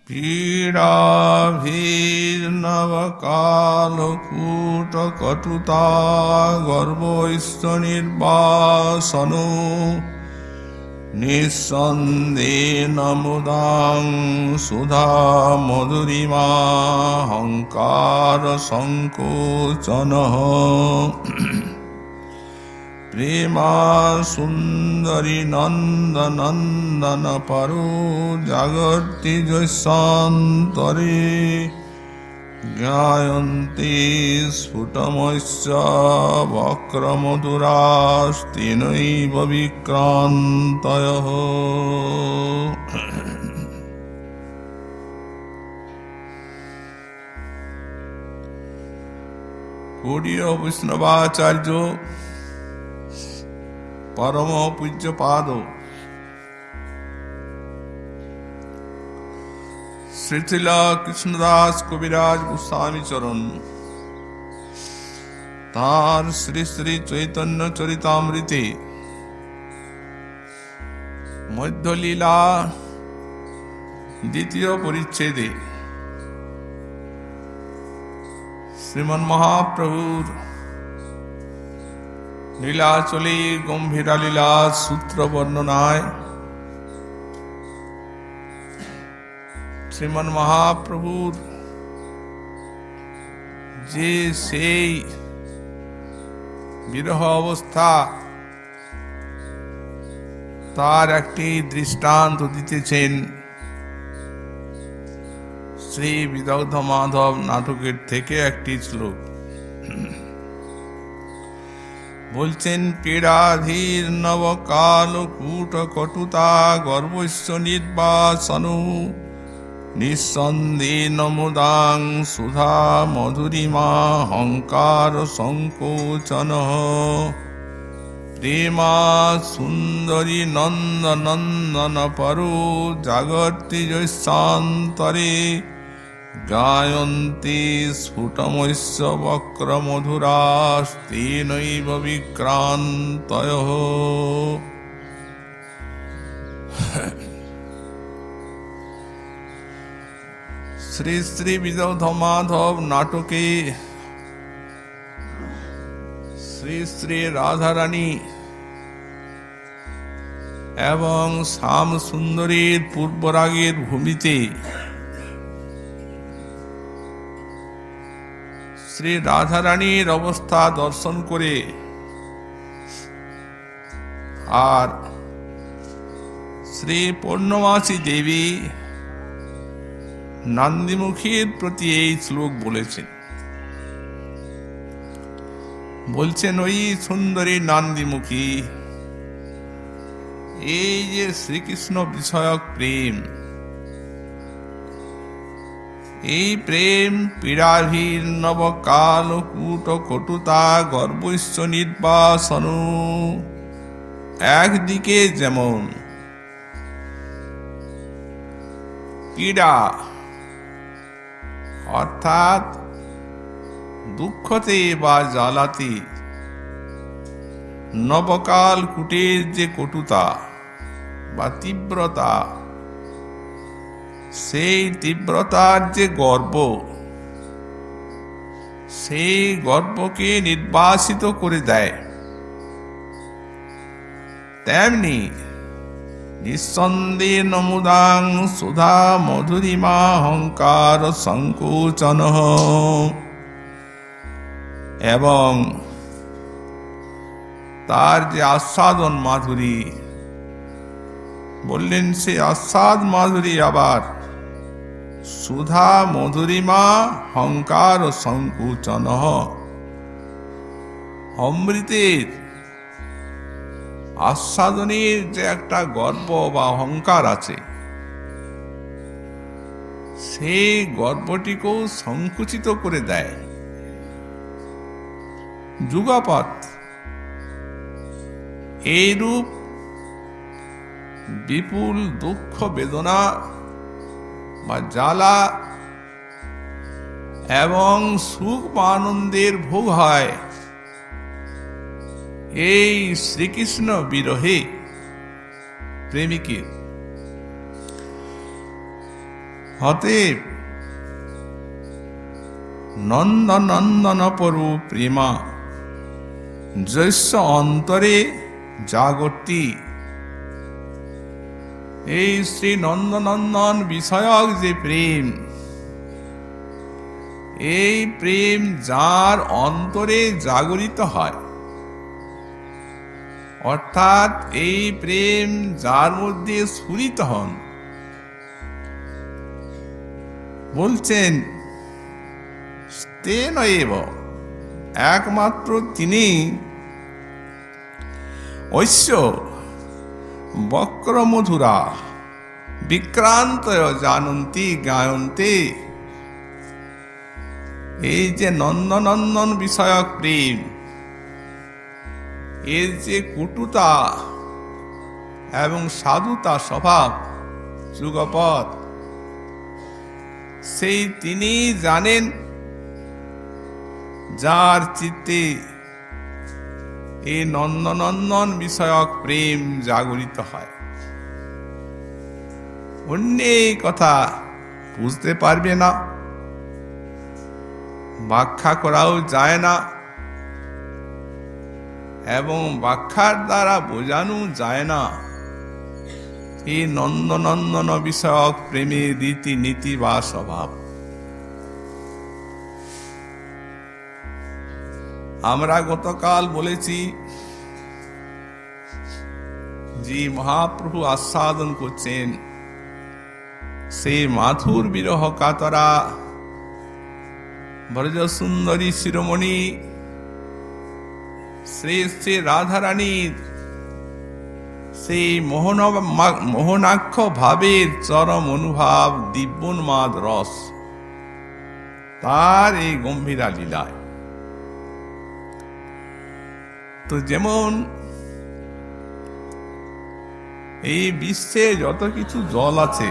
পীড়াভির্নবকালকূটকটুতা গর্ভৈশ্চনির্বাসন নিঃসন্দেন মুদাং সুধা মধুরিমা হংকার সংকোচন প্রেমা সুন্দরী নন্দনন্দন পরো জাগর্তি জৈসান্তরে জ্ঞায়ন্তি স্ফুটমস্য বক্রমধুরাস্তেনৈব বিক্রান্তয়ঃ। গৌড়ীয় বৈষ্ণবাচার্য পরম পূজ্যপাদ শ্রীশিল কৃষ্ণদাস কবিরাজ গোস্বামী চরণ তাঁর শ্রী শ্রী চৈতন্য চরিতামৃতে মধ্যলীলা দ্বিতীয় পরিচ্ছেদে শ্রীমন মহাপ্রভুর লীলাচলে গম্ভীরা লীলা সূত্র বর্ণনায় শ্রীমন মহাপ্রভুর যে সেই বিরহ অবস্থা তার একটি দৃষ্টান্ত দিতেছেন শ্রী বিদগ্ধ মাধব নাটকের থেকে একটি শ্লোক বলছেন। পীড়াধীর নবকালকূট কটুতা গর্ভস্য নির্বাসনু নিঃসন্দেন মুদাং সুধা মধুরিমা হংকার সংকোচন প্রেমা সুন্দরী নন্দনন্দন পরো জাগর্তি জৈসান্তরে গায়ন্তি স্ফুটমস্য বক্রমধুরাস্তেনৈব বিক্রান্তয়ঃ। শ্রী শ্রী বিদগ্ধ মাধব নাটকে শ্রী শ্রী রাধারানী এবং শ্যাম সুন্দরীর পূর্বরাগের ভূমিতে শ্রী রাধারানীর অবস্থা দর্শন করে আর শ্রী পূর্ণমাসী দেবী নন্দীমুখীর প্রতি এই শ্লোক বলছেন ওই সুন্দরী নন্দীমুখী এই যে শ্রীকৃষ্ণ বিষয়ক প্রেম, এই প্রেম পীড়াভির্নব কালকূট কটুতা গর্ভস্য নির্বাসন একদিকে যেমন পীড়া অর্থাৎ দুঃখতে বা জ্বালাতে, নবকাল কুটের যে কটুতা বা তীব্রতা, সেই তীব্রতার যে গর্ব, সেই গর্বকে নির্বাসিত করে দেয়, তেমনি নিঃসন্দেন মুদাং সুধা মধুরিমা হংকার সংকোচন এবং তার যে আস্বাদন মাধুরী বললেন, সে আস্বাদ মাধুরী আবার সুধা মধুরিমা হংকার সংকোচন, অমৃতের আস্বাদনের যে একটা গর্ব বা অহংকার আছে, সেই গর্বটিকেও সংকুচিত করে দেয়। যুগপৎ এইরূপ বিপুল দুঃখ বেদনা বা জ্বালা এবং সুখ বা আনন্দের ভোগ হয় এই শ্রীকৃষ্ণ বিরহে প্রেমিকের। অতএব নন্দনন্দন পরু প্রেমা যস্য অন্তরে জাগর্তি। এই শ্রী নন্দনন্দন বিষয়ক যে প্রেম, এই প্রেম যার অন্তরে জাগরিত হয়, অর্থাৎ এই প্রেম যার মধ্যে স্ফুরিত হন, বলছেন তেন এব, একমাত্র তিনি ঐশ্য বক্রমধুরা বিক্রান্ত জানন্তি গায়ন্তে। এই যে নন্দনন্দন বিষয়ক প্রেম, এর যে কুটুতা এবং সাধুতা স্বভাব যুগপৎ, সেই তিনি জানেন যার চিত্তে এই নন্দনন্দন বিষয়ক প্রেম জাগরিত হয়। অন্য এই কথা বুঝতে পারবে না, ব্যাখ্যা করাও যায় না, এবং ব্যাখ্যার দ্বারা বোঝানো যায় না এই নন্দনন্দন বিষয়ক প্রেমের রীতি নীতি বা স্বভাব। আমরা গতকাল বলেছি যে মহাপ্রভু আস্বাদন করছেন সেই মাথুর বিরহ কাতরা ব্রজ সুন্দরী শিরোমণি শ্রী শ্রী রাধারানীর সেই মোহনাক্ষ ভাবের চরম অনুভব দিব্যোন্মাদ রস, তার এই গম্ভীরা লীলায়। তো যেমন এই বিশ্বে যত কিছু জল আছে,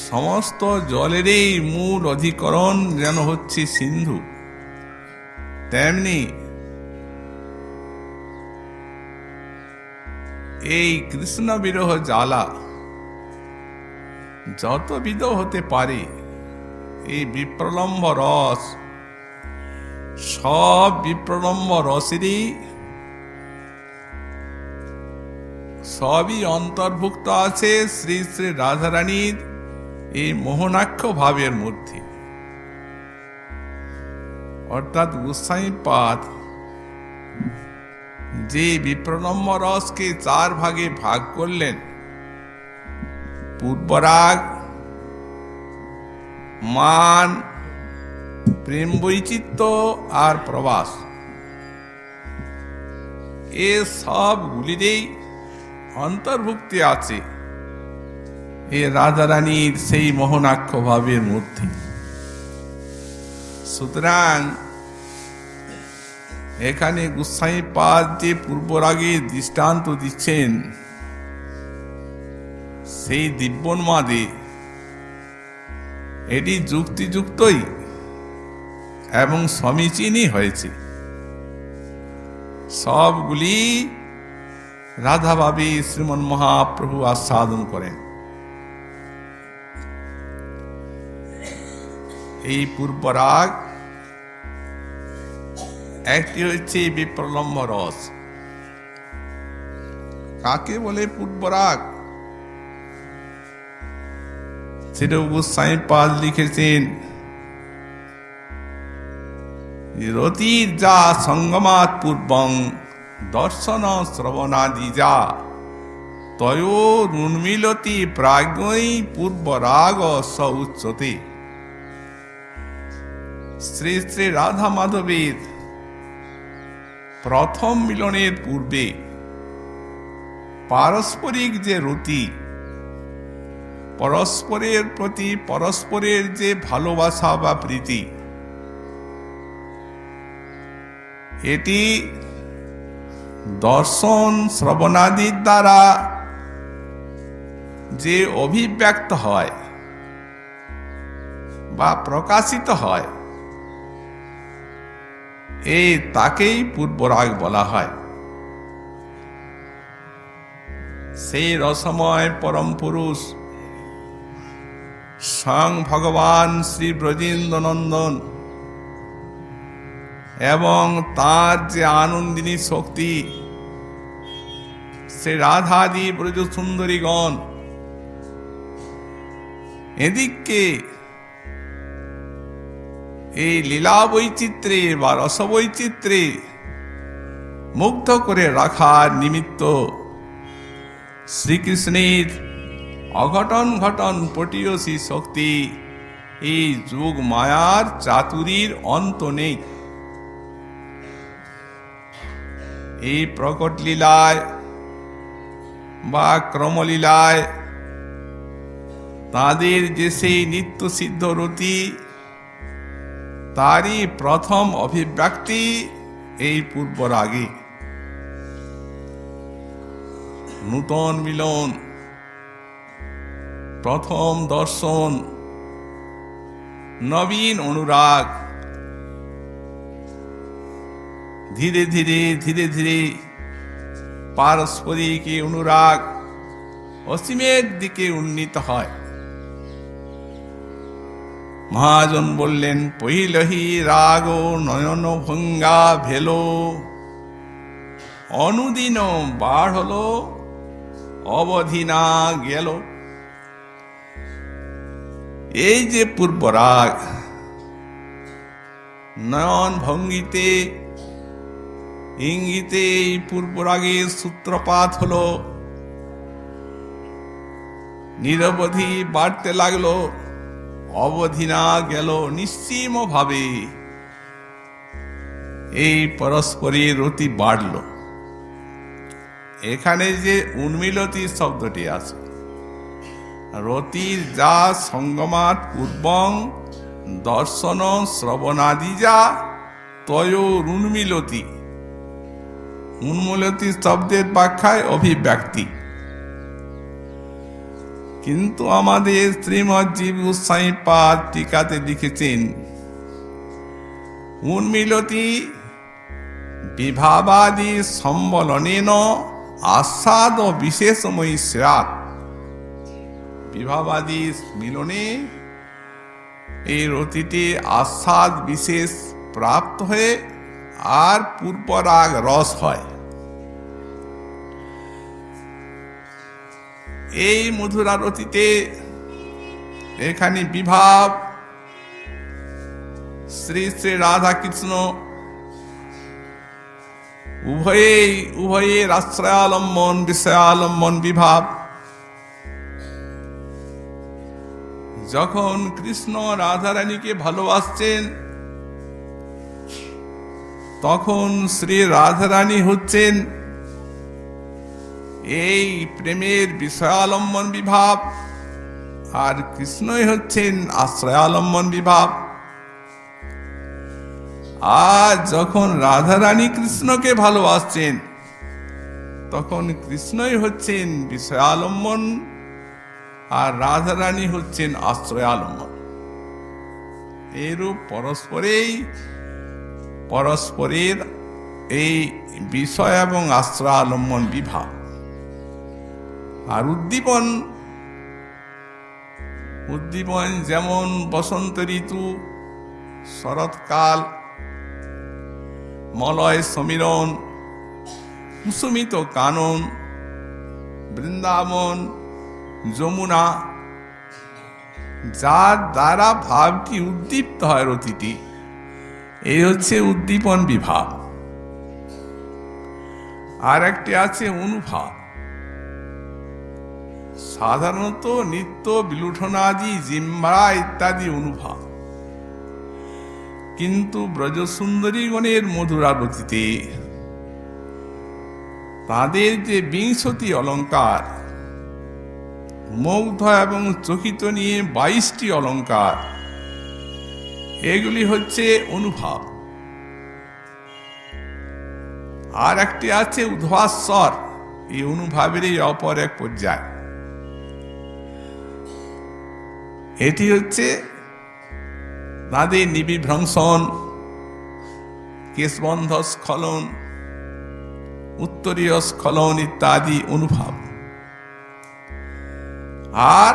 সমস্ত জলেরই মূল অধিকরণ যেন হচ্ছে সিন্ধু, তেমনি এই কৃষ্ণ বিরহ জ্বালা যতবিধ হতে পারে, এই বিপ্রলম্ব রস, সব বিপ্রলম্ব রসেরই সবই অন্তর্ভুক্ত আছে শ্রী শ্রী রাধারানীর এই মোহনাক্ষ ভাবের মধ্যে। অর্থাৎ গোস্বামীপাদ যে বিপ্রলম্ব রসকে 4 ভাগে ভাগ করলেন, পূর্বরাগ, মান, প্রেম বৈচিত্র্য আর প্রবাস, এ সবগুলিরই অন্তর্ভুক্তি আছে এ রাধারানীর সেই মোহনাক্ষ ভাবের মধ্যে। সুতরাং এখানে গোস্বামীপাদ যে পূর্বরাগের দৃষ্টান্ত দিচ্ছেন, সেই দিব্যোন্মাদে এটি যুক্তিযুক্তই এবং সমীচীনই হয়েছে। সবগুলি রাধাভাবে শ্রীমন মহাপ্রভু আস্বাদন করেন। এই পূর্বরাগ একটি হচ্ছে বিপ্রলম্ব রস। কাকে বলে পূর্বরাগ? সেটা গোস্বামীপাদ লিখেছেন, রতির যা সঙ্গমাত পূর্বং দর্শন শ্রবণাদি যা তয়োরুন্মিলতি প্রাজ্ঞই পূর্বরাগ স উচ্যতে। শ্রী শ্রী রাধা মাধবের প্রথম মিলনের পূর্বে পারস্পরিক যে রতি, পরস্পরের প্রতি পরস্পরের যে ভালোবাসা বা প্রীতি, এটি দর্শন শ্রবণাদির দ্বারা যে অভিব্যক্ত হয় বা প্রকাশিত হয়, এই তাকেই পূর্বরাগ বলা হয়। সেই রসময় পরম পুরুষ স্বয়ং ভগবান শ্রী ব্রজেন্দ্র নন্দন এবং তার যে আনন্দিনী শক্তি, সে রাধাদি ব্রজ সুন্দরীগণ এদিককে এই লীলা বৈচিত্র্যে বা রস বৈচিত্র্যে মুগ্ধ করে রাখার নিমিত্ত শ্রীকৃষ্ণের অঘটন ঘটন পটীয়সী শক্তি, এই যোগ মায়ার চাতুরীর অন্ত নেই। এই প্রকট লীলায় বা ক্রমলীলায় তাদের যে সেই নিত্য সিদ্ধ রতি, তারই প্রথম অভিব্যক্তি এই পূর্বরাগে। নূতন মিলন, প্রথম দর্শন, নবীন অনুরাগ, ধীরে ধীরে ধীরে ধীরে পারস্পরিক অনুরাগ অসীমের দিকে উন্নীত হয়। মহাজন বললেন, পহিলহি রাগ নয়ন ভঙ্গা ভেলো, অনুদিন বাড়ল অবধি না গেল। এই যে পূর্বরাগ, নয়ন ভঙ্গিতে ইঙ্গিতে এই পূর্বরাগের সূত্রপাত হলো, নিরবধি বাড়তে লাগলো, অবধি না গেল, নিশ্চিম ভাবে এই পরস্পরের রতি বাড়ল। এখানে যে উন্মিলতি শব্দটি আছে, রতির যা সঙ্গমাত পূর্বং দর্শন শ্রবণাদি যা তয়োরুন্মিলতি। উন্মিলতি শব্দের ব্যাখ্যায় অভিব্যক্তি, কিন্তু আমাদের শ্রীমৎ জীব গোস্বামী পাদ টিকাতে লিখেছেন, উন্মিলতি বিভাবাদি সম্বলনেন আস্বাদ বিশেষময়ী স্যাৎ। বিভাবাদি মিলনে এই রতিটি আস্বাদ বিশেষ প্রাপ্ত হয়ে আর পূর্বরাগ রস হয়। এই মধুরা রতিতে এখানে বিভাব শ্রী শ্রী রাধা কৃষ্ণ উভয়ের আশ্রয়ালম্বন বিষয়ালম্বন বিভাব। যখন কৃষ্ণ রাধারানীকে ভালোবাসছেন, তখন শ্রী রাধারানী হচ্ছেন এই প্রেমের বিষয়ালম্বন বিভাব, আর কৃষ্ণই হচ্ছেন আশ্রয়ালম্বন বিভাব। আর যখন রাধারানী কৃষ্ণকে ভালোবাসছেন, তখন কৃষ্ণই হচ্ছেন বিষয়ালম্বন আর রাধারানী হচ্ছেন আশ্রয়ালম্বন। এরূপ পরস্পরের এই বিষয় এবং আশ্রয়ালম্বন বিভাব। আর উদ্দীপন যেমন বসন্ত ঋতু, শরৎকাল, মলয় সমীরণ, কুসুমিত কানন, বৃন্দাবন, যমুনা, যার দ্বারা ভাবটি উদ্দীপ্ত হয় রতিটি, এই হচ্ছে উদ্দীপন বিভাব। আর একটি আছে অনুভাব। সাধারণত নিত্য বিলুঠনাদি জিম্বা ইত্যাদি অনুভাব, কিন্তু ব্রজসুন্দরীগণের মধুরারতিতে তাদের যে 20টি অলঙ্কার, মুগ্ধ এবং চকিত নিয়ে 22টি অলঙ্কার, এগুলি হচ্ছে অনুভাব। আর একটি আছে উদ্ভাস্বর, এই অনুভাবেরই অপর এক পর্যায়। এটি হচ্ছে তাদের নিবিভ্রংশন, কেশবন্ধ স্খলন, উত্তরীয় স্খলন ইত্যাদি অনুভব। আর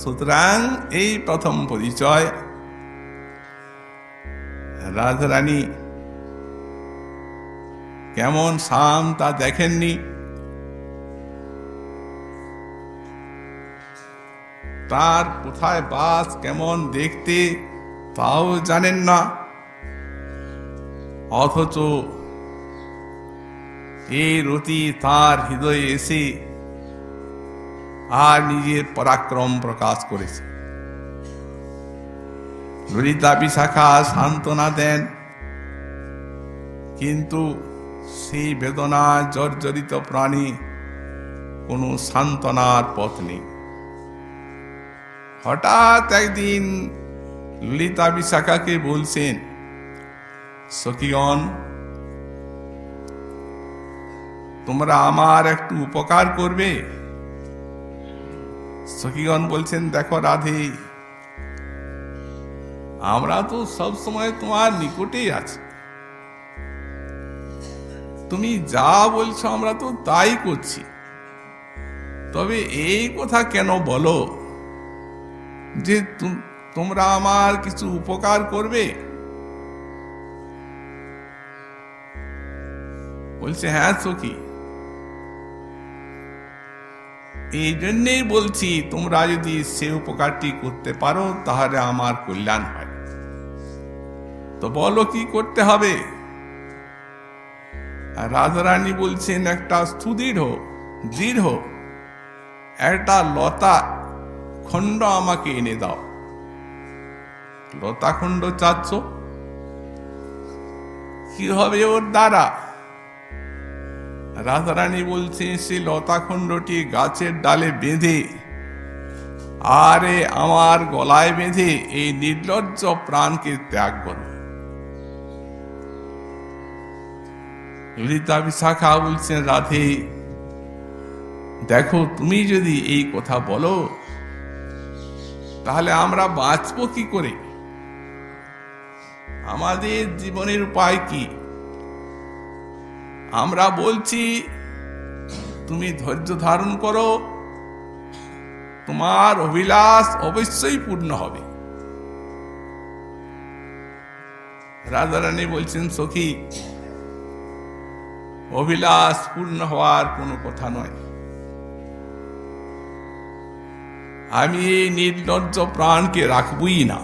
সুতরাং এই প্রথম পরিচয়। রাধারানী কেমন শাম তা দেখেননি, তার কোথায় বাস, কেমন দেখতে তাও জানেন না, অথচ এই রতি তার হৃদয়ে এসে আর নিজের পরাক্রম প্রকাশ করেছে। ললিতা বিশাখা সান্ত্বনা দেন, কিন্তু সেই বেদনা জর্জরিত প্রাণী কোনো সান্ত্বনার পথ নেই। হঠাৎ একদিন ললিতা বিশাখাকে বলছেন, সখীগণ, তোমরা আমার একটু উপকার করবে। সখীগণ বলছেন, দেখো রাধে, আমরা তো সব সময় তোমার নিকটেই আছি, তুমি যা বলছো আমরা তো তাই করছি, তবে এই কথা কেন বলো যে তোমরা আমার কিছু উপকার করবে? বলছে, হ্যাঁ সখী, এই জন্যেই বলছি, তোমরা যদি সে উপকারটি করতে পারো তাহলে আমার কল্যাণ হয়। তো বলো কি করতে হবে? রাধারানী বলছেন, একটা সুদৃঢ় দৃঢ় একটা লতা খণ্ড আমাকে এনে দাও। লতা খণ্ড চাচ্ছ, কি হবে ওর দ্বারা? রাধারানী বলছেন, সেই লতা খণ্ডটি গাছের ডালে বেঁধে আরে আমার গলায় বেঁধে এই নির্লজ্জ প্রাণকে ত্যাগ করো। ললিতা বিশাখা বলছেন, রাধে দেখো, তুমি যদি এই কথা বলো তাহলে আমরা বাঁচবো কি করে? আমাদের জীবনের উপায় কি? আমরা বলছি তুমি ধৈর্য ধারণ করো, তোমার অভিলাষ অবশ্যই পূর্ণ হবে। রাধারানী বলছেন, সখী, অভিলাষ পূর্ণ হওয়ার কোনো কথা নয়। আমি এই নির্লজ্জ প্রাণকে রাখবই না।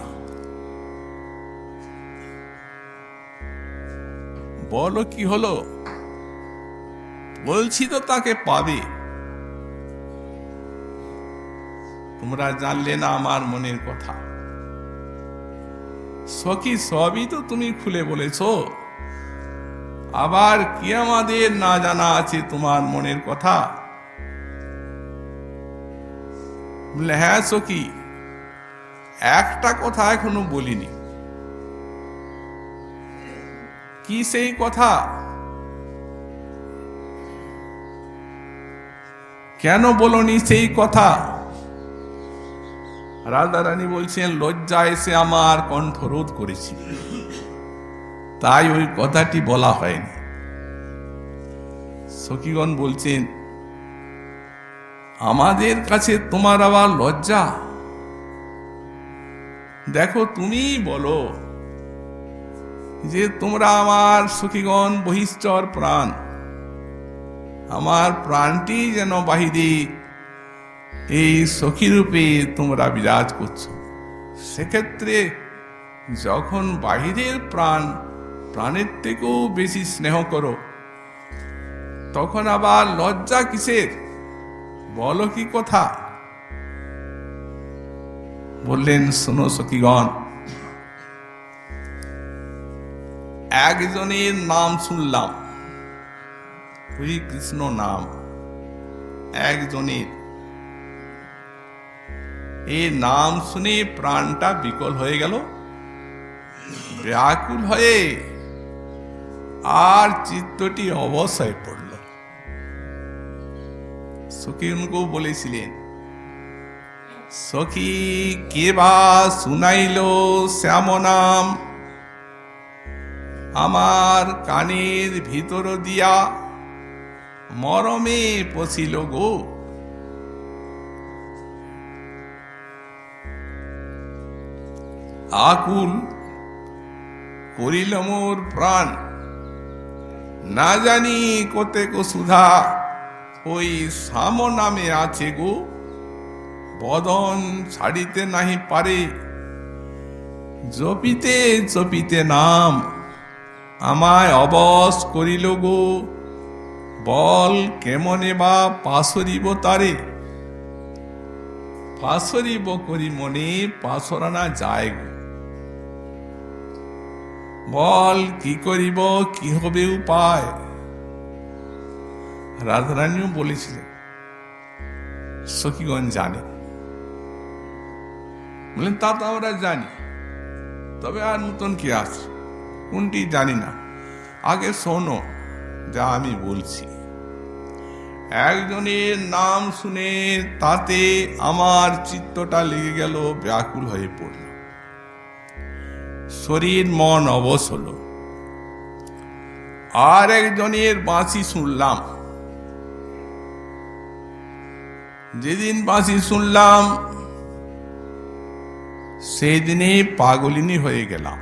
বলো কি হলো? বলছি তো তাকে পাবে। তোমরা জানলে না আমার মনের কথা। সখী, সবই তো তুমি খুলে বলেছ, আবার কি আমাদের না জানা আছে তোমার মনের কথা? বলে, হ্যাঁ সখী, একটা কথা এখনো বলিনি। কি সেই কথা? কেন বলনি সেই কথা? রাধারানী বলছেন, লজ্জা এসে আমার কণ্ঠ রোধ করেছি, তাই ওই কথাটি বলা হয়নি। সখীগণ বলছেন, আমাদের কাছে তোমার আবার লজ্জা? দেখো, তুমি বলো যে তোমরা আমার সখীগণ বহিশ্চর প্রাণ, আমার প্রাণটি যেন বাহিরে এই সখী রূপে তোমরা বিরাজ করছো। সেক্ষেত্রে যখন বাহিরের প্রাণের থেকেও বেশি স্নেহ করো, তখন আবার লজ্জা কিসের? বলো কি কথা? বললেন, শোনো সখীগণ, একজনের নাম শুনলাম, হরি কৃষ্ণ নাম একজনের, এই নাম শুনে প্রাণটা বিকল হয়ে গেল, ব্যাকুল হয়ে আর চিত্তটি অবশ হয়ে পড়ল। সখী উনকেও বলেছিলেন, সখী কে বা শুনাইল শ্যাম নাম, আমার কানের ভিতর দিয়া মরমে পশিল গো। আকুল করিল মোর প্রাণ, না জানি কতেক সুধা ওই সাম নামে আছে গো, বদন ছাড়িতে নাহি পারে, জপিতে জপিতে নাম আমায় অবশ করিল গো, বল কেমনে বা পাশরিব তারে, পাশরিব করি মনে পাশরানা যায় গো, বল কি করিব কি হবে উপায়। রাধারানীও বলেছিলেন, সখীগণ জানে, বললেন তা তো আমরা জানি, তবে আর নতুন কি আছে, কোনটি জানি না, আগে শোনো যা আমি বলছি। একজনের নাম শুনে তাতে আমার চিত্তটা লেগে গেল, ব্যাকুল হয়ে পড়ল, শরীর মন অবশ হল। আর একজনের বাঁশি শুনলাম, যেদিন বাঁশি শুনলাম সেই দিনে পাগলিনী হয়ে গেলাম।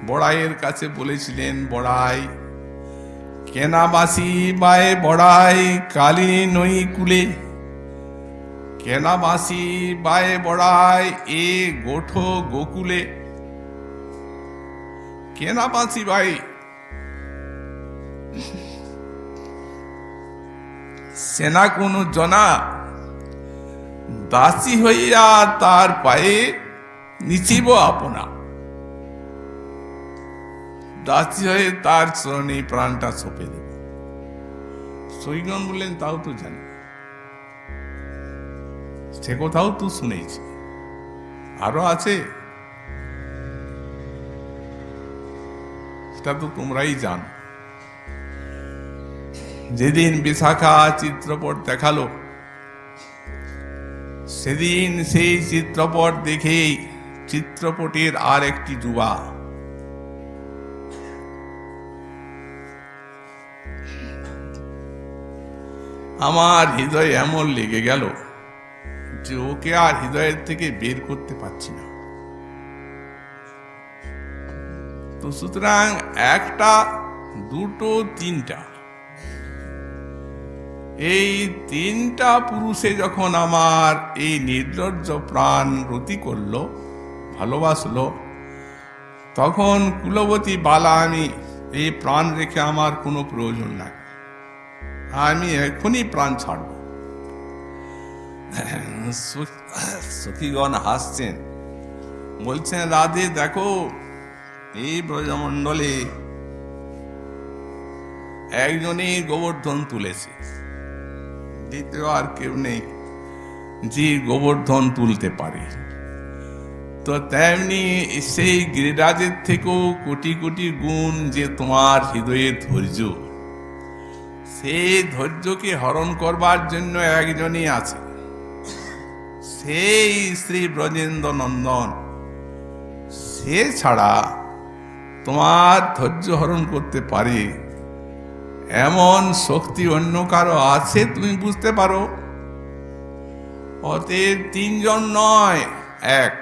বড়াইয়ের কাছে বলেছিলেন, বড়াই কেনা বাঁশি বায়ে বড়াই কালিনী নই কুলে, কেনা বাঁশি বায়ে বড়াই এ গোঠো গোকুলে, কেনা বাঁশি বাই সেনা কোন জনা, দাসী হইয়া তার পায়ে নিচিব আপনা, দাসী হয়ে তার চরণে প্রাণটা সঁপে দেব। সৈগণ বললেন, তাও তো জানি, সে কোথাও তো শুনেছি, আরো আছে, সেটা তো তোমরাই জানো। যেদিন বিশাখা চিত্রপট দেখালো, সেদিন সেই চিত্রপট দেখে চিত্রপটের আর একটি যুবা আমার হৃদয় এমন লেগে গেল যে ওকে আর হৃদয়ের থেকে বের করতে পারছি না। তো সুতরাং একটা, দুটো, তিনটা, এই তিনটা পুরুষে যখন আমার এই নির্লজ্জ প্রাণ রতি করলো, ভালোবাসলো, তখন কুলবতী বালা আমি এই প্রাণ রেখে আমার কোনো প্রয়োজন নাই, আমি এখনই প্রাণ ছাড়ব। সখীগণ হাসছেন, বলছেন, রাধে দেখো, এই ব্রজমণ্ডলে একজনই গোবর্ধন তুলেছে, দ্বিতীয় আর কেউ নেই যে গোবর্ধন তুলতে পারে। তো তেমনি সেই গিরিরাজের থেকেও কোটি কোটি গুণ যে তোমার হৃদয়ে ধৈর্য, সেই ধৈর্যকে হরণ করবার জন্য একজনই আছে, সেই শ্রী ব্রজেন্দ্র নন্দন। সে ছাড়া তোমার ধৈর্য হরণ করতে পারে এমন শক্তি অন্য কারো আছে তুমি বুঝতে পারো? অতএব তিনজন নয়, এক।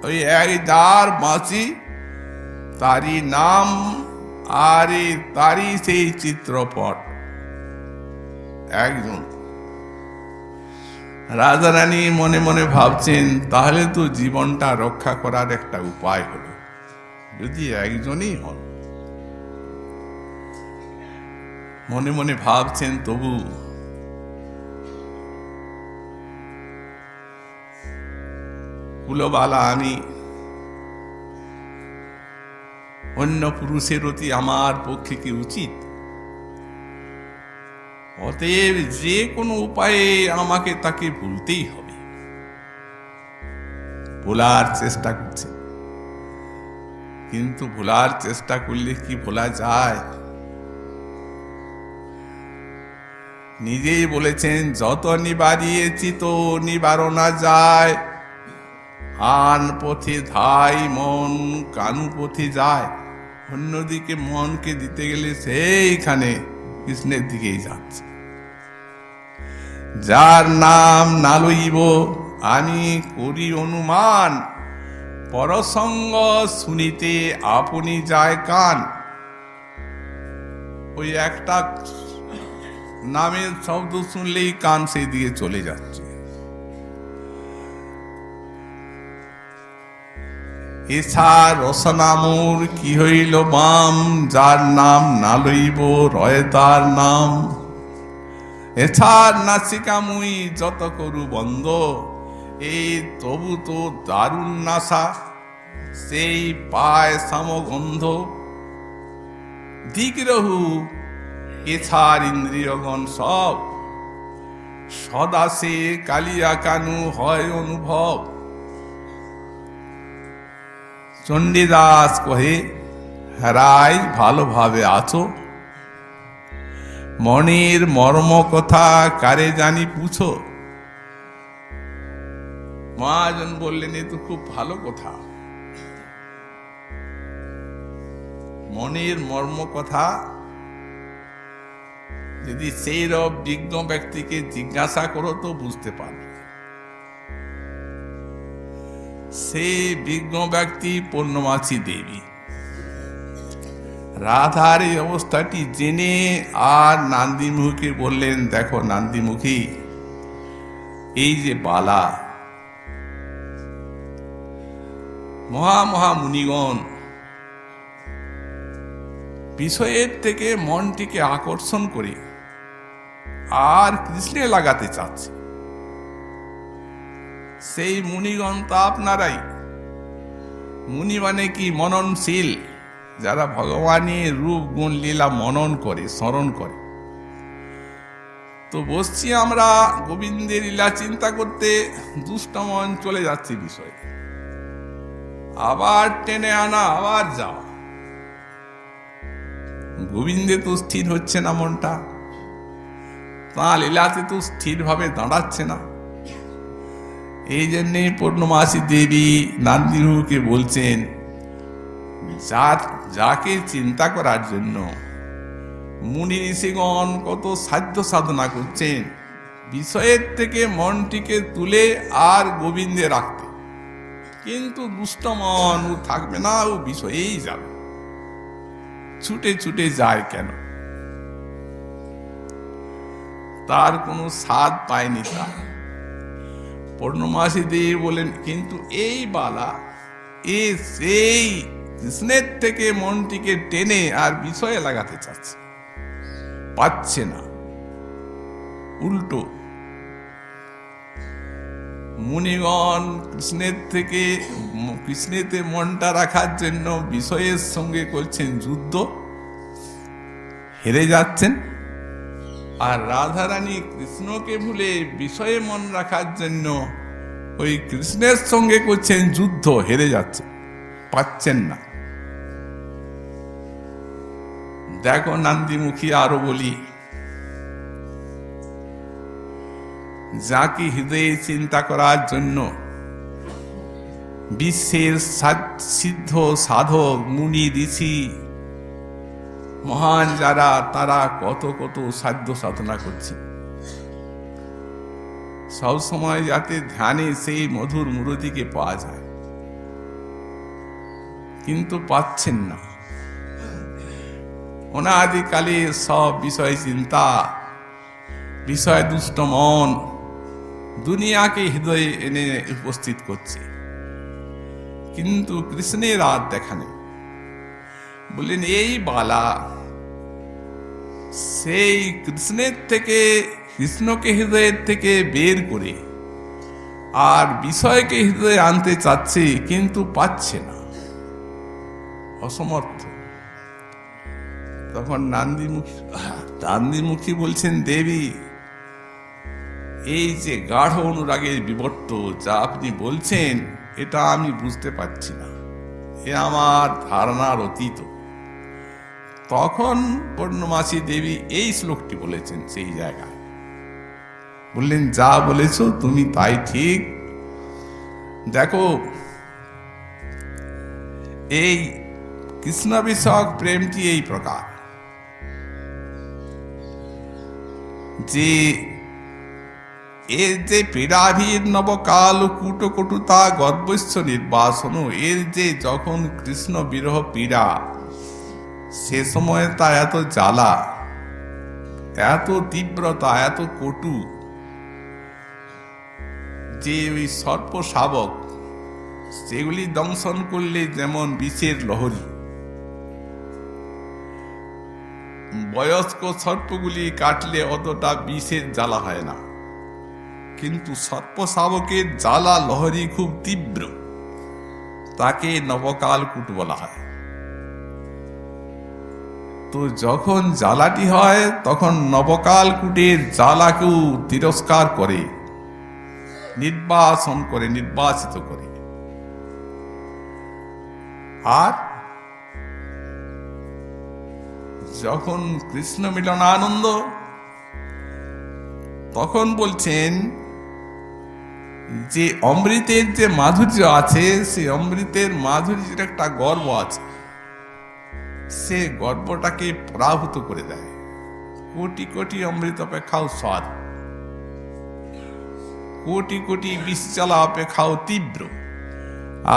ওই এক যার বাঁচি, তারই নাম আর তারই সেই চিত্রপট, একজন। রাধারানী মনে মনে ভাবছেন, তাহলে তো জীবনটা রক্ষা করার একটা উপায় হলো, যদি একজনই হন। মনে মনে ভাবছেন, তবু কুলবালা আমি, অন্য পুরুষের অতি আমার পক্ষে কি উচিত? অতএব যে কোনো উপায়ে আমাকে তাকে ভুলতেই হবে। ভোলার চেষ্টা করছে, কিন্তু ভোলার চেষ্টা করলে কি ভোলা যায়? নিজেই বলেছেন, যত নিবারিয়েছি তো নিবারণা যায়, আন পথে ধাই মন কানু পথে যায়। অন্যদিকে মনকে দিতে গেলে সেইখানে কৃষ্ণের দিকেই যাচ্ছে। যার নাম না লইব আমি করি অনুমান, পরসঙ্গ শুনিতে আপনি যায় কান। ওই একটা নামের শব্দ শুনলেই কান সেই দিকে চলে যাচ্ছে। এছা রসনামুর কি হইল বাম, যার নাম না লইব রয় তার নাম। এছাড় নাসিকা মুই যত করু বন্ধ, এই তবু তো দারুণ নাশা, সেই পায় সমগন্ধ। দিক রহু এছাড় ইন্দ্রিয়গণ সব, সদা সে কালিয়া কানু হয় অনুভব। চণ্ডীদাস কহে, হেরাই ভালোভাবে আছো, মনের মর্ম কথা কারে জানি পুছো। মহাজন বললেন, এ তো খুব ভালো কথা। মনের মর্ম কথা যদি সেই রব বিজ্ঞ ব্যক্তিকে জিজ্ঞাসা করো তো বুঝতে পারবে। সেই বিজ্ঞ ব্যক্তি পূর্ণমাসী দেবী। রাধার এই অবস্থাটি জেনে আর নান্দিমুখীকে বললেন, দেখো নান্দিমুখী, এই যে বালা, মহা মুনিগণ বিষয়ের থেকে মনটিকে আকর্ষণ করে আর কৃষ্ণে লাগাতে চাচ্ছে। সেই মুনিগণ তো আপনারাই। মুনি মানে কি? মননশীল, যারা ভগবানের রূপ গুণ লীলা মনন করে, স্মরণ করে। তো বসছি আমরা গোবিন্দের লীলা চিন্তা করতে, দুষ্ট মন চলে যাচ্ছে বিষয়ে, আবার টেনে আনা, আবার যাও। গোবিন্দে তো স্থির হচ্ছে না মনটা, তাঁর লীলাতে তো স্থিরভাবে দাঁড়াচ্ছে না। এই জন্যে পূর্ণমাসী দেবী নান্দিরুকে বলছেন, যাকে চিন্তা করার জন্য মুনি ঋষিগণ কত সাধ্য সাধনা করছেন বিষয়ের থেকে মনটিকে তুলে আর গোবিন্দে রাখতে, কিন্তু দুষ্ট মন ও থাকবে না, ও বিষয়েই যাবে। ছুটে ছুটে যায় কেন? তার কোনো স্বাদ পায়নি। তার পূর্ণমাসী দেবী বলেন, কিন্তু এই বালা সেই কৃষ্ণের থেকে মনটিকে টেনে আর বিষয়ে লাগাতে চাচ্ছে, পাচ্ছে না। উল্টো মুনিগণ কৃষ্ণেতে মনটা রাখার জন্য বিষয়ের সঙ্গে করছেন যুদ্ধ, হেরে যাচ্ছেন। আর রাধারানী কৃষ্ণকে ভুলে বিষয়ে মন রাখার জন্য ওই কৃষ্ণের সঙ্গে করছেন যুদ্ধ, হেরে যাচ্ছে, পাচ্ছেন না। দেখো নান্দিমুখী, আরো বলি, যাকে হৃদয়ে চিন্তা করার জন্য বিশ্বের সিদ্ধ সাধক মুনি ঋষি মহান যারা, তারা কত কত সাধ্য সাধনা করছে, সবসময় যাতে ধ্যানে সেই মধুর মূরতিকে পাওয়া যায়, কিন্তু পাচ্ছেন না। অনাদিকালে সব বিষয় চিন্তা, বিষয় দুষ্ট মন দুনিয়াকে হৃদয়ে এনে উপস্থিত করছে, কিন্তু কৃষ্ণের আর দেখা নেই। বললেন, এই বালা সেই কৃষ্ণের থেকে, কৃষ্ণকে হৃদয়ের থেকে বের করে আর বিষয়কে হৃদয়ে আনতে চাচ্ছে, কিন্তু পাচ্ছে না, অসমর্থ। তখন নান্দিমুখী বলছেন, দেবী, এই যে গাঢ় অনুরাগের বিবর্ত যা আপনি বলছেন, এটা আমি বুঝতে পারছি না, এ আমার ধারণার অতীত। তখন পূর্ণমাসী দেবী এই শ্লোকটি বলেছেন সেই জায়গায়। বললেন, যা বলেছ তুমি তাই ঠিক। দেখো, এই কৃষ্ণ বিষয়ক প্রেমটি এই প্রকার যে এর যে পীড়াভীর নবকাল কূটকটুতা গর্বস্য নির্বাসন, এর যে যখন কৃষ্ণ বিরহ পীড়া, সে সময় তা এত জ্বালা, এত তীব্রতা, এত কটু, যে ওই সর্প শাবক সেগুলি দংশন করলে যেমন বিষের লহরী, বয়স্ক সর্পগুলি কাটলে অতটা বিষের জ্বালা হয় না, কিন্তু সর্প শাবকের জ্বালা লহরী খুব তীব্র, তাকে নবকালকূট বলা হয়। তো যখন জ্বালাটি হয় তখন নবকালকূটের জ্বালাকেও তিরস্কার করে, নির্বাসন করে, নির্বাচিত করে। আর যখন কৃষ্ণ মিলনানন্দ, তখন বলছেন যে অমৃতের যে মাধুর্য আছে, সে অমৃতের মাধুর্যের একটা গর্ব আছে, সে গর্বটাকে পরাভূত করে দেয়। কোটি কোটি অমৃত অপেক্ষাও স্বাদ, কোটি কোটি বিষ জ্বালা অপেক্ষাও তীব্র,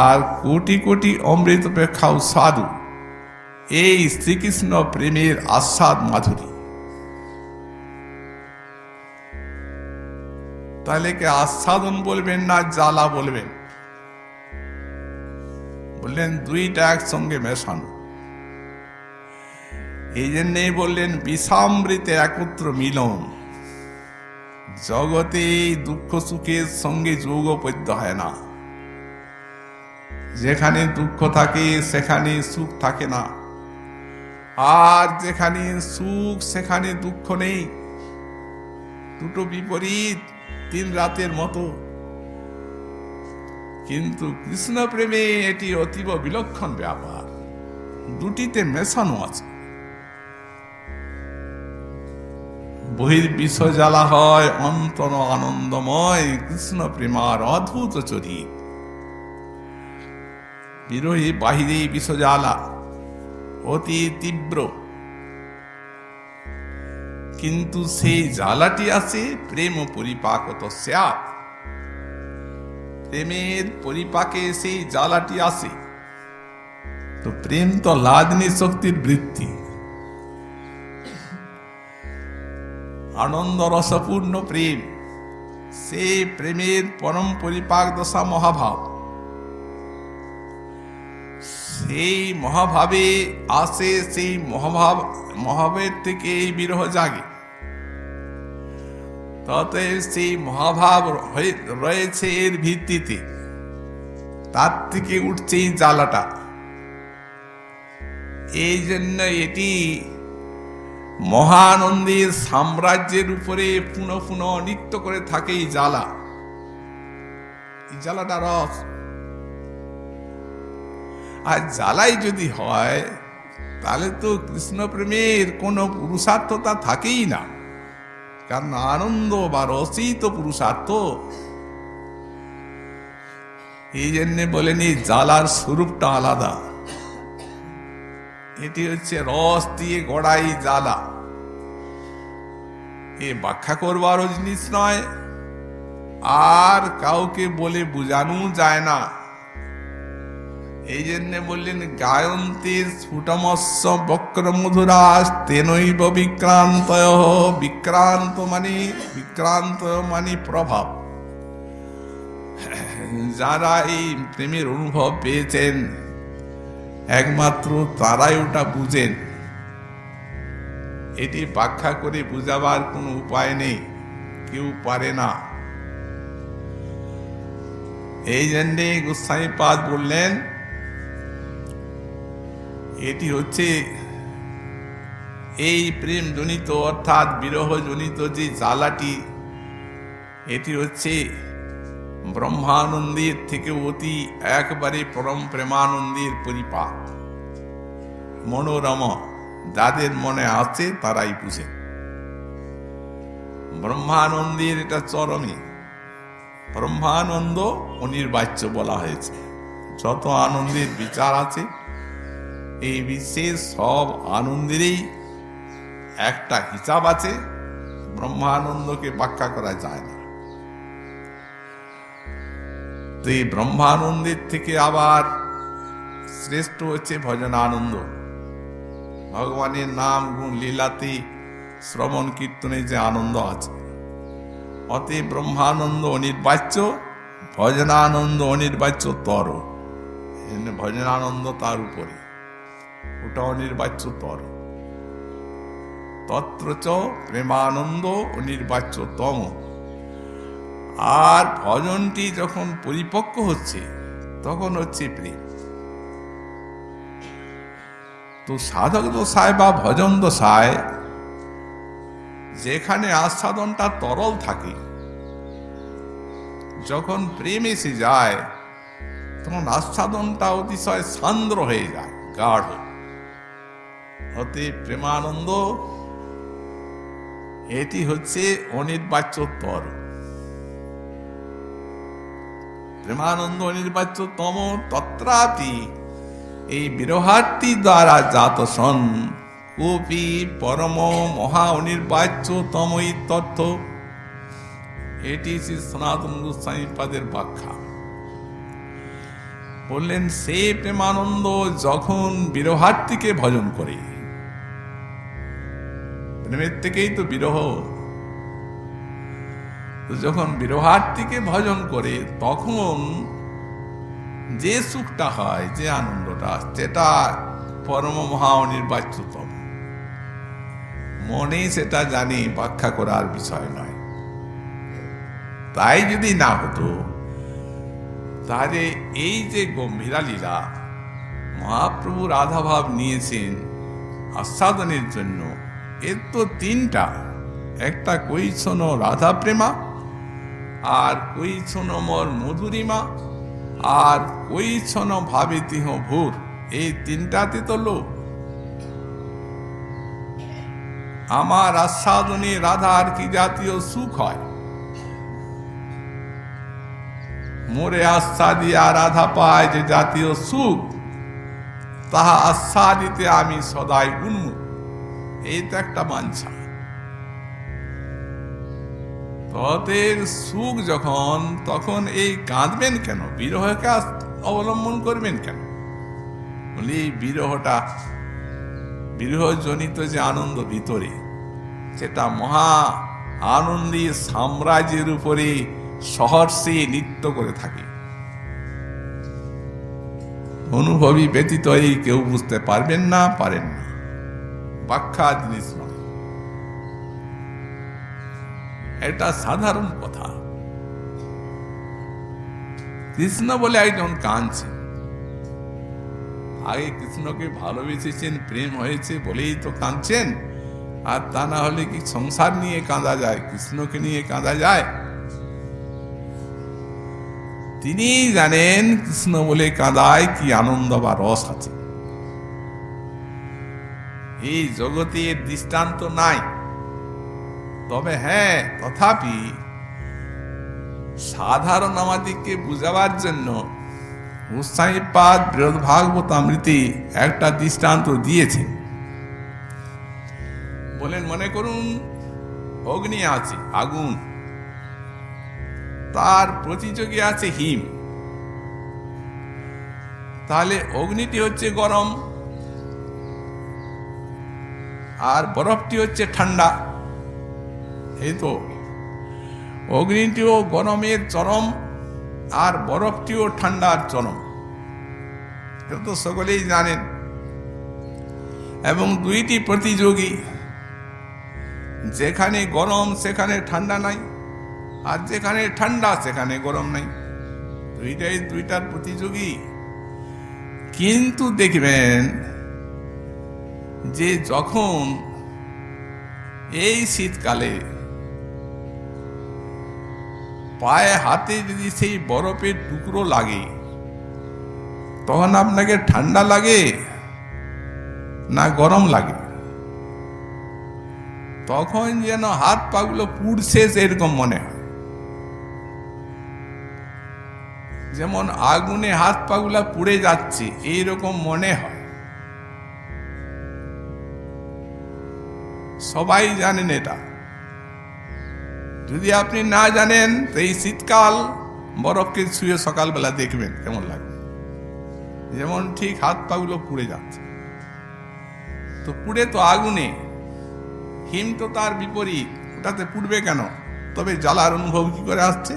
আর কোটি কোটি অমৃত অপেক্ষাও স্বাদু এই শ্রীকৃষ্ণ প্রেমের আস্বাদ মাধুরী। তাহলে কে আস্বাদন বলবেন না জ্বালা বলবেন? বললেন দুইটা একসঙ্গে মেশানো। এই জন্যই বললেন বিষামৃতে একত্র মিলন। জগতে দুঃখ সুখের সঙ্গে যৌগপদ্য হয় না। যেখানে দুঃখ থাকে সেখানে সুখ থাকে না, আর যেখানে সুখ সেখানে দুঃখ নেই। দুটো বিপরীত, তিন রাতের মতো। কিন্তু কৃষ্ণ প্রেমে এটি অতীব বিলক্ষণ ব্যাপার, দুটিতে মেশানো আছে। বহির্বিশ্ব জ্বালা হয়, অন্তর আনন্দময় কৃষ্ণ প্রেমার অদ্ভুত চরিত। বিরোহী বাহিরে বিষ জ্বালা অতি তীব্র, কিন্তু সেই জ্বালাটি আছে প্রেম পরিপাকত স্যাৎ। প্রেমের পরিপাকে সেই জ্বালাটি আসে। তো প্রেম তো লাদনী শক্তির বৃত্তি, আনন্দ রসপূর্ণ প্রেম, সে প্রেমের পরম পরিপাক দশা মহাভাব। সেই মহাভাবে আসে, সেই মহাভাবের থেকে এই বিরহ জাগে। তবে সেই মহাভাব রয়েছে এর ভিত্তিতে, তার থেকে উঠছে এই জ্বালাটা। এই জন্য এটি মহানন্দের সাম্রাজ্যের উপরে পুনঃ পুনঃ নৃত্য করে থাকে এই জ্বালা। এই জ্বালাটা রস। আর জ্বালাই যদি হয় তাহলে তো কৃষ্ণ প্রেমের কোনো পুরুষার্থতা থাকেই না, কারণ আনন্দ বা রসই তো পুরুষার্থ। এই জন্যে বলেন এই জ্বালার স্বরূপটা আলাদা। এটি হচ্ছে রস দিয়ে গড়াই জ্বালা। এ ব্যাখ্যা করবারও জিনিস নয়, আর কাউকে বলে বোঝানো যায় না। এই জন্য বললেন গায়ন্তে স্ফুটমস্য বক্র মধুরাস তেনৈব বিক্রান্তয়। বিক্রান্ত মানে প্রভাব। যারা এই প্রেমের অনুভব পেয়েছেন একমাত্র তারাই ওটা বুঝেন। এটি ব্যাখ্যা করে বুঝাবার কোনো উপায় নেই, কেউ পারে না। এই জন্যে গোস্বামীপাদ বললেন এটি হচ্ছে এই প্রেম জনিত অর্থাৎ বিরহ জনিত যে জ্বালাটি, এটি হচ্ছে ব্রহ্মানন্দের থেকে অতি একবারে পরম প্রেমানন্দের পরিপাক। মনোরম, যাদের মনে আছে তারাই বুঝে। ব্রহ্মানন্দের এটা চরমে। ব্রহ্মানন্দ অনির্বাচ্য বলা হয়েছে। যত আনন্দের বিচার আছে এই বিশ্বের সব আনন্দেরই একটা হিসাব আছে, ব্রহ্মানন্দকে ব্যাখ্যা করা যায় না। তো এই ব্রহ্মানন্দের থেকে আবার শ্রেষ্ঠ হচ্ছে ভজনানন্দ। ভগবানের নাম গুণ লীলাতে শ্রবণ কীর্তনে যে আনন্দ আছে, অতএব ব্রহ্মানন্দ অনির্বাচ্য, ভজনানন্দ অনির্বাচ্য তর। ভজনানন্দ তার উপরে, ওটা অনির্বাচ্য তর। তত্র চ প্রেমানন্দ অনির্বাচ্য তম। আর ভজনটি যখন পরিপক্ক হচ্ছে তখন হচ্ছে প্রেম। তো সাধক দশায় বা ভজন দশায় যেখানে আস্বাদনটা তরল থাকে, যখন প্রেম এসে যায় তখন আস্বাদনটা অতিশয় সান্দ্র হয়ে যায়, গাঢ়। অতএব প্রেমানন্দ এটি হচ্ছে অনির্বাচ্য তর। প্রেমানন্দ অনির্বাচ্য তম তত্রাপি এই বিরহার্থী দ্বারা জাত সন কোপি পরম মহা অনির্বাচ্য তমই তথ্য। এটি শ্রী সনাতন গোস্বামী পাদের ব্যাখ্যা। বললেন সে প্রেমানন্দ যখন বিরহার্থীকে ভজন করে, প্রেমের থেকেই তো বিরহ, তো যখন বিরহার্থীকে ভজন করে তখন যে সুখটা হয়, যে আনন্দটা, সেটা পরম মহা অনির্বাচ্যতম। মনে সেটা জানি, ব্যাখ্যা করার বিষয় নয়। তাই যদি না হতো তাহলে এই যে গম্ভীরা লীলা মহাপ্রভু রাধাভাব নিয়েছেন আস্বাদনের জন্য, এর তো তিনটা। একটা কৈছন রাধা প্রেমা, আর কৈছন মোর মধুরিমা, আর কৈছন ভাবিতিহ ভূর। এই তিনটাতে তো লোক। আমার আস্বাদনে রাধার কি জাতীয় সুখ হয়, মোরে আস্বাদিয়া রাধা পায় যে জাতীয় সুখ, তাহা আস্বাদিতে আমি সদাই উন্মুখ। এই তো একটা বাঞ্ছা। তদের সুখ যখন, তখন এই কাঁদবেন কেন, বিরহকে অবলম্বন করবেন কেন? বলি বিরহটা, বিরহজনিত যে আনন্দ ভিতরে, সেটা মহা আনন্দী সাম্রাজ্যের উপরে সহর্ষে নৃত্য করে থাকে। অনুভবী ব্যতীত এই কেউ বুঝতে পারবেন না, পারেন না। ব্যাখ্যা জিনিস নয়, এটা সাধারণ কথা। কৃষ্ণ বলে একজন কাঁদছেন, আগে কৃষ্ণকে ভালোবেসেছেন, প্রেম হয়েছে বলেই তো কাঁদছেন। আর তা না হলে কি সংসার নিয়ে কাঁদা যায়, কৃষ্ণকে নিয়ে কাঁদা যায়? তিনি জানেন কৃষ্ণ বলে কাঁদায় কি আনন্দ বা রস আছে। এই জগতে এর দৃষ্টান্ত নাই। তবে হ্যাঁ, তথাপি সাধারণ আমাদেরকে বুঝাবার জন্য গোস্বামীপাদ বৃহৎ ভাগবতামৃতে একটা দৃষ্টান্ত দিয়েছে। বলেন, মনে করুন অগ্নি আছে, আগুন, তার প্রতিযোগী আছে হিম। তাহলে অগ্নিটি হচ্ছে গরম আর বরফটি হচ্ছে ঠান্ডা। এই তো অগ্নিটিও গরমের চরম আর বরফটিও ঠান্ডার চরম, এটা তো সকলেই জানেন। এবং দুইটি প্রতিযোগী, যেখানে গরম সেখানে ঠান্ডা নাই, আর যেখানে ঠান্ডা সেখানে গরম নাই। দুইটার প্রতিযোগী। কিন্তু দেখবেন যে যখন এই শীতকালে পায়ে হাতে যদি সেই বরফের টুকরো লাগে, তখন আপনাকে ঠান্ডা লাগে না গরম লাগে? তখন যেন হাত পাগুলো পুড়ছে এরকম মনে হয়। যেমন আগুনে হাত পাগুলা পুড়ে যাচ্ছে এইরকম মনে হয়। সবাই জানেন এটা। যদি আপনি না জানেন, তো এই শীতকাল বরফকে ছুঁয়ে সকালবেলা দেখবেন কেমন লাগবে, যেমন ঠিক হাত পাগুলো পুড়ে যাচ্ছে। তো পুড়ে তো আগুনে, হিম তো তার বিপরীত, ওটাতে পুড়বে কেন? তবে জ্বালার অনুভব কি করে আসছে?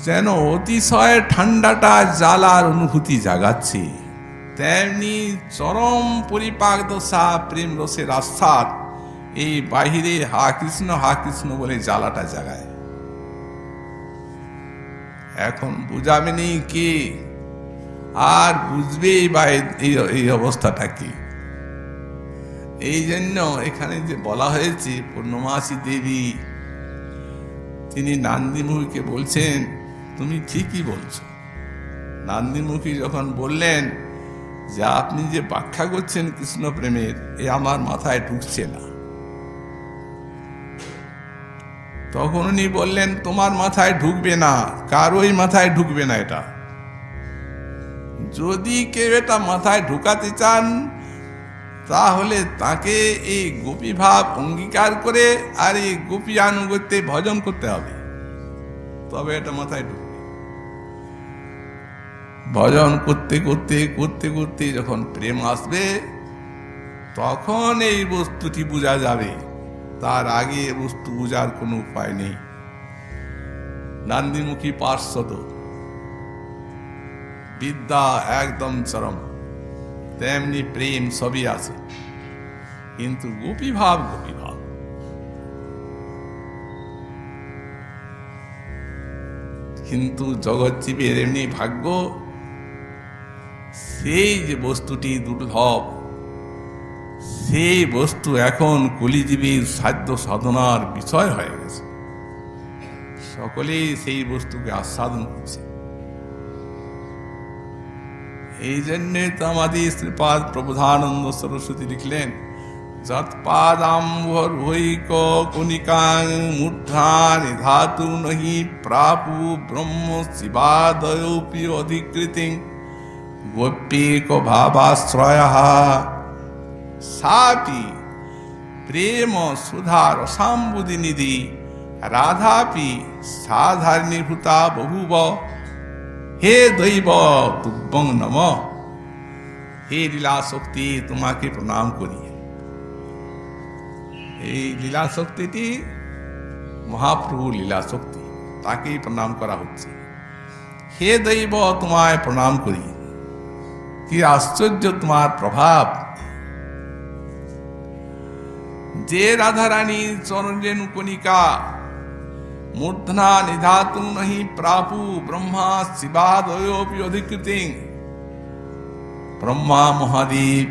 যেন অতিশয় ঠান্ডাটা জ্বালার অনুভূতি জাগাচ্ছে, তেমনি চরম পরিপাক দশা প্রেম রসের আস্বাদ এই বাহিরে হা কৃষ্ণ বলে জ্বালাটা জাগায়। এখন বুঝাবেনি কে, আর বুঝবেই বা এই অবস্থাটা কি? এই জন্য এখানে যে বলা হয়েছে পূর্ণমাসী দেবী তিনি নান্দিমুখীকে বলছেন তুমি ঠিকই বলছো। নান্দিমুখী যখন বললেন যে আপনি যে ব্যাখ্যা করছেন কৃষ্ণ প্রেমের, এ আমার মাথায় ঢুকছে না, তখন উনি বললেন তোমার মাথায় ঢুকবে না, কারোই মাথায় ঢুকবে না এটা। যদি কেউ এটা মাথায় ঢুকাতে চান তাহলে তাকে এই গোপী ভাব অঙ্গীকার করে আর এই গোপী আনুগত্যে ভজন করতে হবে, তবে এটা মাথায় ঢুকবে। ভজন করতে করতে করতে করতে যখন প্রেম আসবে তখন এই বস্তুটি বোঝা যাবে, তার আগে এ বস্তু বোঝার কোনো উপায় নেই। নান্দিমুখী পার্শ্বদ, বিদ্যা একদম চরম, তেমনি প্রেম সবই আছে, কিন্তু গোপী ভাব কিন্তু জগৎজীবের এমনি ভাগ্য, সেই যে বস্তুটি দুর্লভ, সেই বস্তু এখন কলিজীবীর সাধ্য সাধনার বিষয় হয়ে গেছে, সকলেই সেই বস্তুকে আস্বাদন করছে। এই জন্যে তো আমাদের শ্রীপাদ প্রবোধানন্দ সরস্বতী লিখলেন যৎপাদাম্বরৈক কণিকাং মূর্ধা নিধাতু নহি প্রাপু ব্রহ্ম শিবাদয়োপি অধিকৃতিং গোপ্যেক ভাবাশ্রয়ঃ সাপি প্রেম সুধা রসাম্বুধি নিধি রাধাপি সাধারণীভূতা বহুব। হে দৈব তুভ্যং নম, হে লীলা শক্তি তোমাকে প্রণাম করি। এই লীলা শক্তিটি মহাপ্রভু লীলা শক্তি, তাকেই প্রণাম করা হচ্ছে। হে দৈব তোমায় প্রণাম করি, কি আশ্চর্য তোমার প্রভাব। যে রাধারানীর চরণরেণু কণিকা মূর্ধনা নিধাতু নহি প্রাপু ব্রহ্মা শিবাদয়োপি অধিকৃতিং, ব্রহ্মা মহাদেব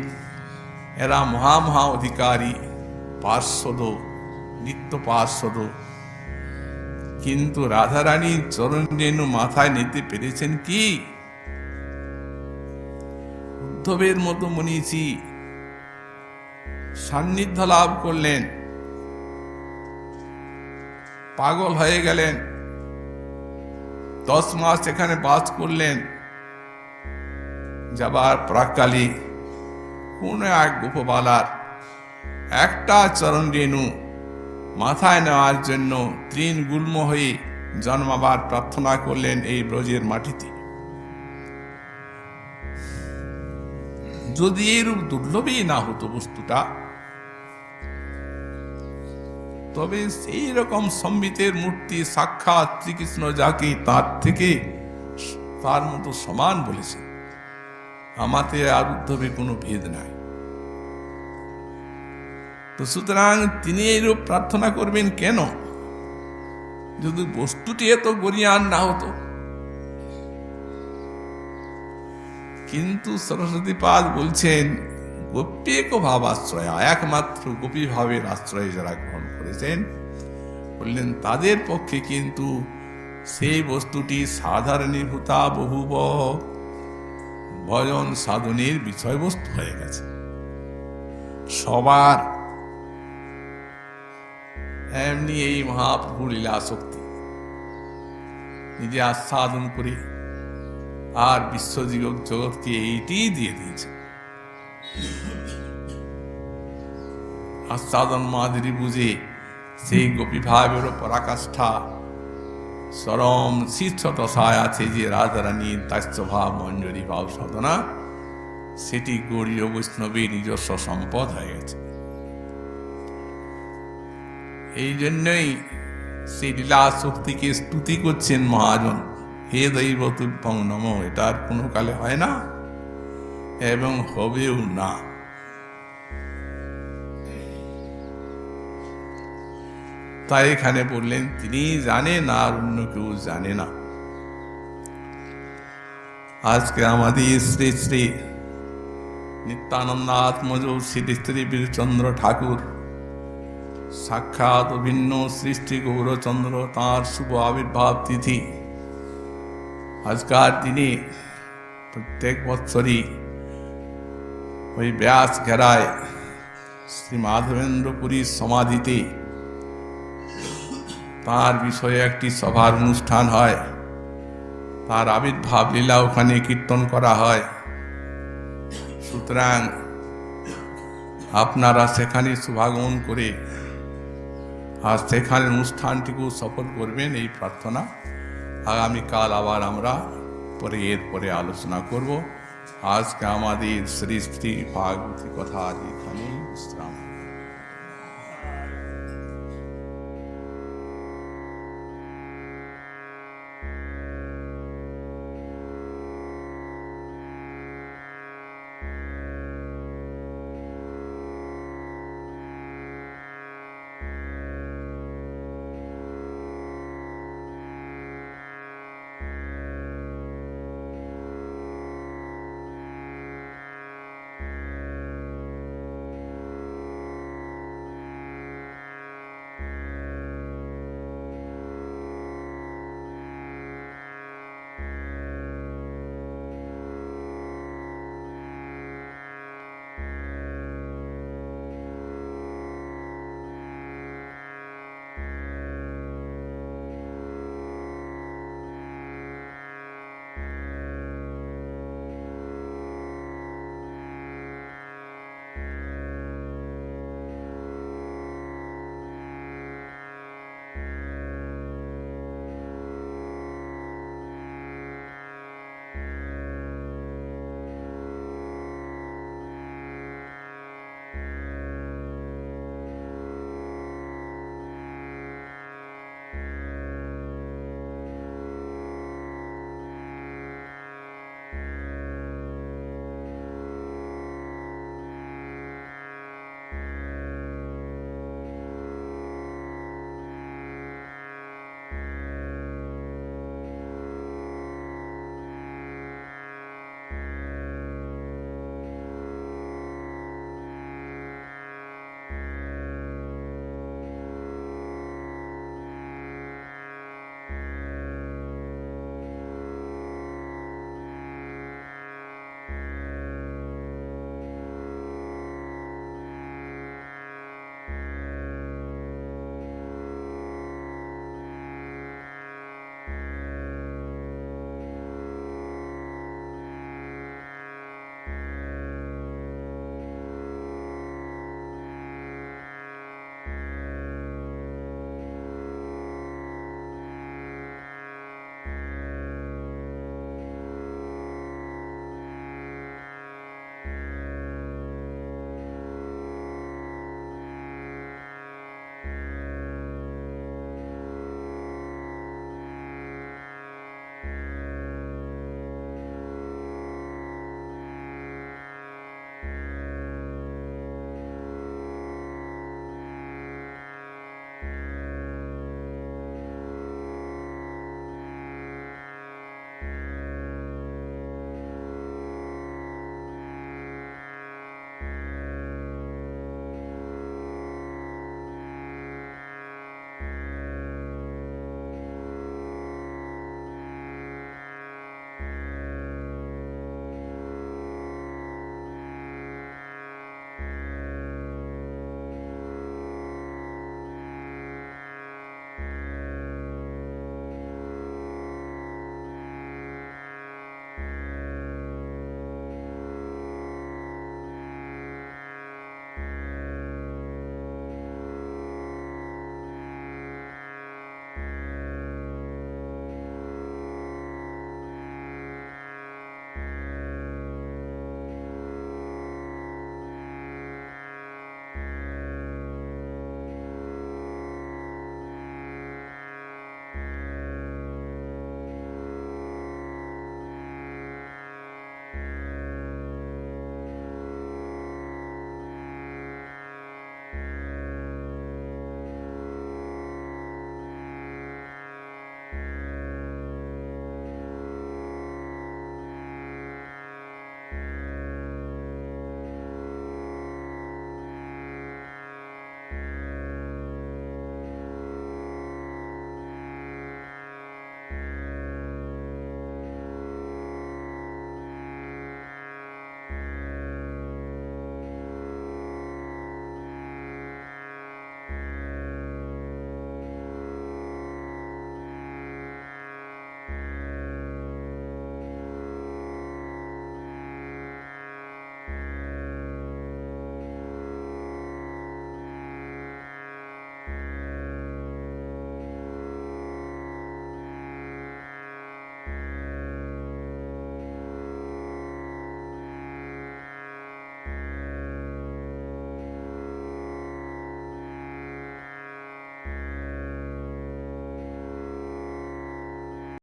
এরা মহা অধিকারী পার্শ্বদ, নিত্য পার্শ্বদ, কিন্তু রাধারানীর চরণ রেণু মাথায় নিতে পেরেছেন কি? উদ্ধবের মতো মনীষী সান্নিধ্য লাভ করলেন, পাগল হয়ে গেলেন, 10 মাস এখানে বাস করলেন, যাবার প্রাক্কালে কোন এক গোপবালার একটা চরণ রেণু মাথায় নেওয়ার জন্য তৃণ গুল্ম হয়ে জন্মাবার প্রার্থনা করলেন এই ব্রজের মাটিতে। যদি এরূপ দুর্লভই না হতো বস্তুটা, তবে সেই রকম সম্বিতের মূর্তি সাক্ষাৎ শ্রীকৃষ্ণ যাকে তার থেকে তার মতো সমান বলেছে, আমাতে আর উদ্ধবে কোনো ভেদ নাই। তো সুতরাং তিনি এইরূপ প্রার্থনা করবেন কেন, যদি বস্তুটি এত গরিয়ান না হতো? কিন্তু সরস্বতী পাদ বলছেন গোপ্যেক ভাবাশ্রয়, একমাত্র গোপী ভাবের আশ্রয় যারা গ্রহণ করেছেন, বললেন তাদের পক্ষে কিন্তু সেই বস্তুটি সাধারণীভূতা বহুব, ভজন সাধনের বিষয়বস্তু হয়ে গেছে সবার। এমনি এই মহাপ্রভু লীলা শক্তি নিজে আস্বাদন করে আর বিশ্বজীব জগৎকে এইটি দিয়ে দিয়েছে। আস্বাদন মাধুরী বুঝে সেই গোপী ভাবের পরাকাষ্ঠা চরম শীর্ষদশায় আছে যে রাধারানীর দাস্যভাব মঞ্জরি ভাব সাধনা, সেটি গৌড়ীয় বৈষ্ণবের নিজস্ব সম্পদ হয়ে গেছে। এই জন্যই সেই লীলা শক্তিকে স্তুতি করছেন মহাজন, হে দৈবতুভ্যং নম। এটা আর কোনো কালে হয় না এবং হবেও না। তাই এখানে বললেন তিনি জানেন আর অন্য কেউ জানে না। আজকে আমাদের শ্রী শ্রী নিত্যানন্দ আত্মজ শ্রী শ্রী বীরচন্দ্র ঠাকুর সাক্ষাৎ অভিন্ন সৃষ্টি গৌরচন্দ্র, তাঁর শুভ আবির্ভাব তিথি। আজকার দিনে প্রত্যেক বৎসরই ওই ব্যাস ঘেরায় শ্রী মাধবেন্দ্রপুরীর সমাধিতে তাঁর বিষয়ে একটি সভার অনুষ্ঠান হয়, তার আবির্ভাব লীলা ওখানে কীর্তন করা হয়। সুতরাং আপনারা সেখানে শুভাগমন করে আর সেখানে অনুষ্ঠানটিকেও সফল করবেন এই প্রার্থনা। আগামীকাল আবার আমরা এরপরে আলোচনা করব। আজকে আমাদের শ্রী শ্রী ভাগবতী কথা এখানেই বিশ্রাম।